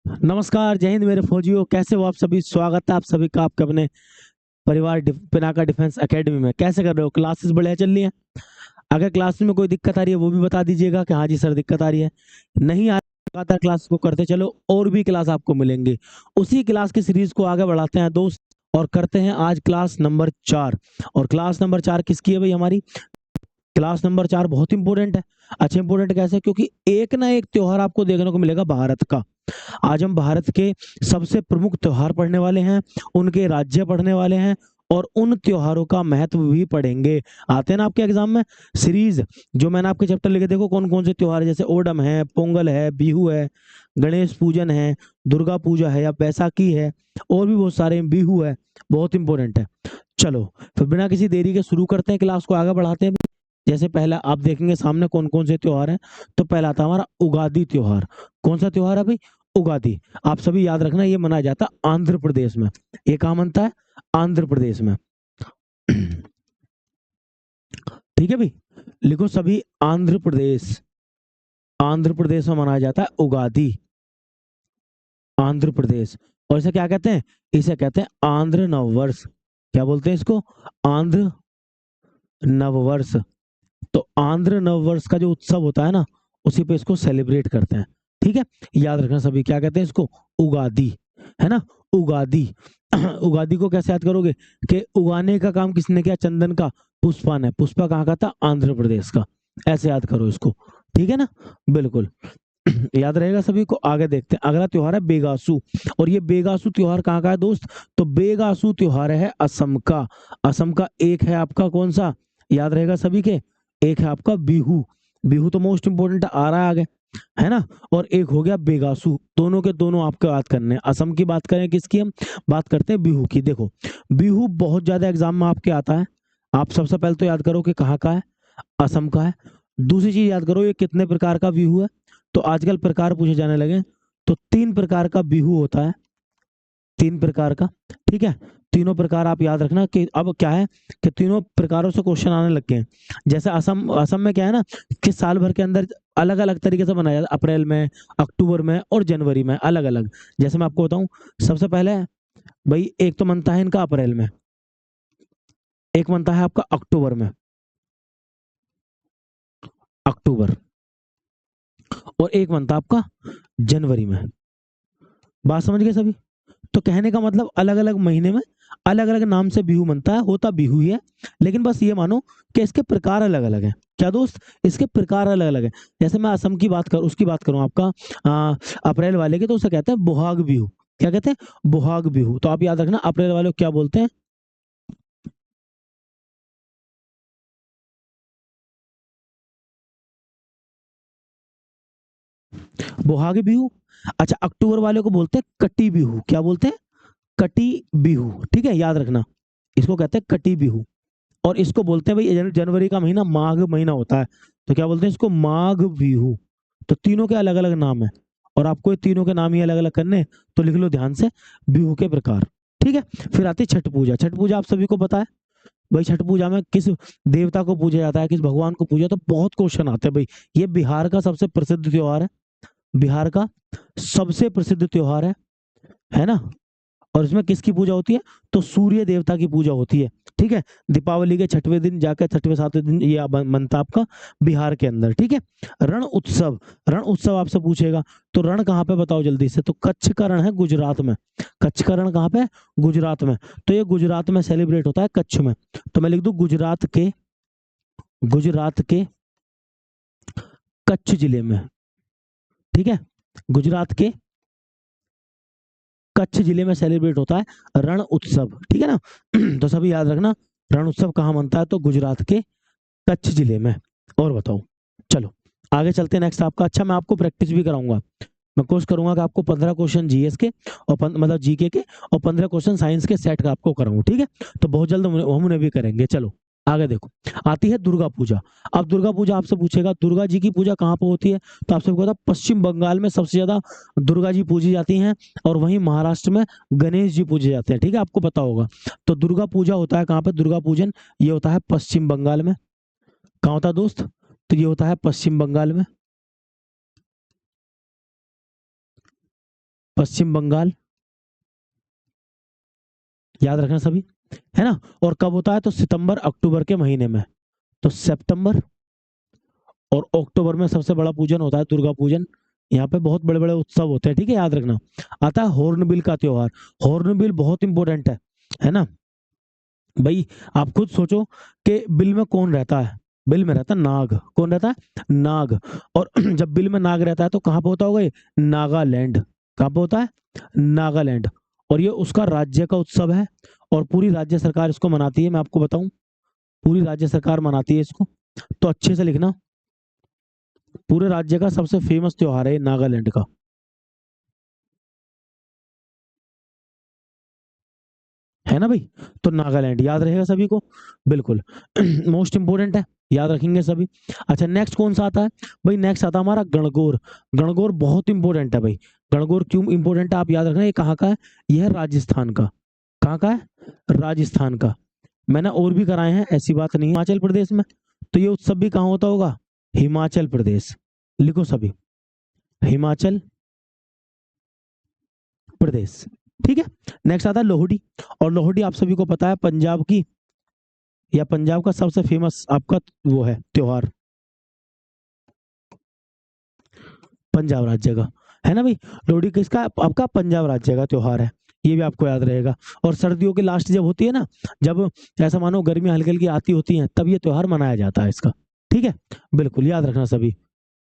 नमस्कार, जय हिंद मेरे फौजियों। कैसे हो आप सभी? स्वागत है आप सभी का आपके अपने परिवार पिनाका डिफेंस एकेडमी में। कैसे कर रहे हो? क्लासेस बढ़िया चल रही है? अगर क्लास में कोई दिक्कत आ रही है वो भी बता दीजिएगा कि हाँ जी सर दिक्कत आ रही है। नहीं आ लगातार क्लास को करते चलो, और भी क्लास आपको मिलेंगी। उसी क्लास की सीरीज को आगे बढ़ाते हैं दोस्त, और करते हैं आज क्लास नंबर 4। और क्लास नंबर 4 किसकी है भाई? हमारी क्लास नंबर 4 बहुत इंपॉर्टेंट है। अच्छा, इंपॉर्टेंट कैसे? क्योंकि एक ना एक त्योहार आपको देखने को मिलेगा भारत का। आज हम भारत के सबसे प्रमुख त्योहार पढ़ने वाले हैं, उनके राज्य पढ़ने वाले हैं, और उन त्योहारों का महत्व भी पढ़ेंगे। आते हैं ना आपके एग्जाम में सीरीज, जो मैंने आपके चैप्टर लिखे, देखो कौन कौन से त्योहार, जैसे ओणम है, पोंगल है, बिहू है, गणेश पूजन है, दुर्गा पूजा है, या बैसाखी है, और भी बहुत सारे, बिहू है, बहुत इंपॉर्टेंट है। चलो, फिर बिना किसी देरी के शुरू करते हैं, क्लास को आगे बढ़ाते हैं। जैसे पहला आप देखेंगे सामने कौन कौन से त्योहार हैं। तो पहला था हमारा उगादी त्योहार। कौन सा त्योहार है भाई? उगादी। आप सभी याद रखना, ये मनाया जाता है आंध्र प्रदेश में। ये कहाँ मनता है? आंध्र प्रदेश में। ठीक है भाई, लिखो सभी, आंध्र प्रदेश। आंध्र प्रदेश में मनाया जाता है उगादी। आंध्र प्रदेश। और इसे क्या कहते हैं? इसे कहते हैं आंध्र नववर्ष। क्या बोलते हैं इसको? आंध्र नववर्ष। तो आंध्र नववर्ष का जो उत्सव होता है ना, उसी पे इसको सेलिब्रेट करते हैं। ठीक है, याद रखना सभी, क्या कहते हैं इसको? उगादी, है ना? उगादी। उगादी को कैसे याद करोगे? कि उगाने का काम किसने किया? चंदन का पुष्पा ने। पुष्पा कहाँ का था? आंध्र प्रदेश का। ऐसे याद करो इसको। ठीक है ना? बिल्कुल। याद रहेगा सभी को। आगे देखते हैं, अगला त्योहार है बेगासु। और ये बेगासु त्योहार कहाँ का है दोस्त? तो बेगासु त्योहार है असम का। असम का। एक है आपका कौन सा? याद रहेगा सभी के। एक है आपका बिहू। बिहू तो मोस्ट इंपोर्टेंट आ रहा है आगे, है ना? और एक हो गया बेगासु। दोनों के दोनों आपके बात करने हैं। असम की बात करें, किसकी हम बात करते हैं? बिहू की। देखो, बिहू बहुत ज्यादा एग्जाम में आपके आता है। आप सबसे पहले तो याद करो कि कहाँ का है? असम का है। दूसरी चीज याद करो, ये कितने प्रकार का बिहू है? तो आजकल प्रकार पूछे जाने लगे। तो 3 प्रकार का बिहू होता है। 3 प्रकार का। ठीक है, तीनों प्रकार आप याद रखना। कि अब क्या है कि तीनों प्रकारों से क्वेश्चन आने लग गए हैं। जैसे असम, असम में क्या है ना, कि साल भर के अंदर अलग अलग तरीके से मनाया जाता है। अप्रैल में, अक्टूबर में, और जनवरी में, अलग अलग। जैसे मैं आपको बताऊं, सबसे पहले भाई एक तो मनता है इनका अप्रैल में, एक मनता है आपका अक्टूबर में, अक्टूबर, और एक मनता है आपका जनवरी में। बात समझ गए सभी? तो कहने का मतलब, अलग अलग महीने में अलग अलग नाम से बिहू मनता है, होता बिहू ही है। लेकिन बस ये मानो कि इसके प्रकार अलग अलग हैं। क्या दोस्त? इसके प्रकार अलग अलग हैं। जैसे मैं असम की बात करूं, उसकी बात करूं आपका अप्रैल वाले की, तो उसे कहते हैं बोहाग बिहू। क्या कहते हैं? बोहाग बिहू। तो आप याद रखना, अप्रैल वाले को क्या बोलते हैं? बोहाग बिहू। अच्छा, अक्टूबर वाले को बोलते हैं कटी बिहू। क्या बोलते हैं? कटी बिहू। ठीक है, याद रखना, इसको कहते हैं कटी बिहू। और इसको बोलते हैं भाई, जनवरी का महीना माघ महीना होता है, तो क्या बोलते हैं इसको? माघ बिहू। तो तीनों के अलग अलग नाम है, और आपको ये तीनों के नाम ही अलग अलग करने हैं, तो लिख लो ध्यान से, बिहू के प्रकार। ठीक है, फिर आती है छठ पूजा। छठ पूजा आप सभी को पता है भाई। छठ पूजा में किस देवता को पूजा जाता है, किस भगवान को पूजा? तो बहुत क्वेश्चन आते हैं भाई। ये बिहार का सबसे प्रसिद्ध त्योहार है। बिहार का सबसे प्रसिद्ध त्योहार है ना? और इसमें किसकी पूजा होती है? तो सूर्य देवता की पूजा होती है। ठीक है, दीपावली के छठवें दिन जाकर, छठवें सातवें दिन ये मनता आपका बिहार के अंदर। ठीक है, रण उत्सव। रण उत्सव आपसे पूछेगा, तो रण कहाँ पे बताओ जल्दी से? तो कच्छ का रण है गुजरात में। कच्छ का रण कहाँ पे है? गुजरात में। तो ये गुजरात में सेलिब्रेट होता है, कच्छ में। तो मैं लिख दूं गुजरात के, गुजरात के कच्छ जिले में। ठीक है, गुजरात के कच्छ जिले में सेलिब्रेट होता है रण उत्सव। ठीक है ना? तो सभी याद रखना, रण उत्सव कहाँ मनता है? तो गुजरात के कच्छ जिले में। और बताओ, चलो आगे चलते हैं नेक्स्ट आपका। अच्छा, मैं आपको प्रैक्टिस भी कराऊंगा। मैं कोशिश करूंगा कि आपको 15 क्वेश्चन जीएस के, और मतलब जीके के, और 15 क्वेश्चन साइंस के सेट का आपको कराऊं। ठीक है, तो बहुत जल्द हम उन्हें भी करेंगे। चलो आगे देखो, आती है दुर्गा पूजा। अब दुर्गा पूजा आपसे पूछेगा, दुर्गा जी की पूजा कहाँ पर होती है? तो आपसे पता, पश्चिम बंगाल में सबसे ज्यादा दुर्गा जी पूजी जाती हैं, और वहीं महाराष्ट्र में गणेश जी पूजे जाते हैं। ठीक है, आपको पता होगा। तो दुर्गा पूजा होता है कहाँ पे? दुर्गा पूजन ये होता है पश्चिम बंगाल में। कहाँ होता है दोस्त? तो ये होता है पश्चिम बंगाल में। पश्चिम बंगाल, याद रखना सभी, है ना। और कब होता है, तो सितंबर अक्टूबर के महीने में, तो सितंबर और अक्टूबर में सबसे बड़ा पूजन होता है दुर्गा पूजन। यहाँ पे बहुत बड़े बड़े उत्सव होते हैं, ठीक है, याद रखना। आता है हॉर्नबिल का त्योहार। हॉर्नबिल बहुत इंपॉर्टेंट है ना भाई। आप खुद सोचो कि बिल में कौन रहता है, बिल में रहता है नाग। कौन रहता है, नाग। और जब बिल में नाग रहता है तो कहाँ पे होता होगा ये, नागालैंड। कहाँ पे होता है, नागालैंड। और ये उसका राज्य का उत्सव है, और पूरी राज्य सरकार इसको मनाती है। मैं आपको बताऊं, पूरी राज्य सरकार मनाती है इसको, तो अच्छे से लिखना। पूरे राज्य का सबसे फेमस त्योहार है नागालैंड का, है ना भाई। तो नागालैंड याद रहेगा सभी को, बिल्कुल। मोस्ट इंपोर्टेंट है, याद रखेंगे सभी। अच्छा, नेक्स्ट कौन सा आता है भाई, नेक्स्ट आता है हमारा गणगौर। गणगौर बहुत इंपॉर्टेंट है भाई। गणगौर क्यों इंपॉर्टेंट है, आप याद रखना, ये कहाँ का है, यह है राजस्थान का। कहाँ का है, राजस्थान का। मैंने और भी कराए हैं, ऐसी बात नहीं है, हिमाचल प्रदेश में। तो ये उत्सव भी कहाँ होता होगा, हिमाचल प्रदेश। लिखो सभी, हिमाचल प्रदेश, ठीक है। नेक्स्ट आता है लोहड़ी। और लोहड़ी आप सभी को पता है पंजाब की, या पंजाब का सबसे फेमस आपका वो है त्योहार, पंजाब राज्य का, है ना भाई। लोहड़ी किसका, आपका पंजाब राज्य का त्योहार है, ये भी आपको याद रहेगा। और सर्दियों की लास्ट जब होती है ना, जब ऐसा मानो गर्मी हल्की हल्की आती होती है, तब ये त्योहार मनाया जाता है इसका, ठीक है, बिल्कुल याद रखना सभी।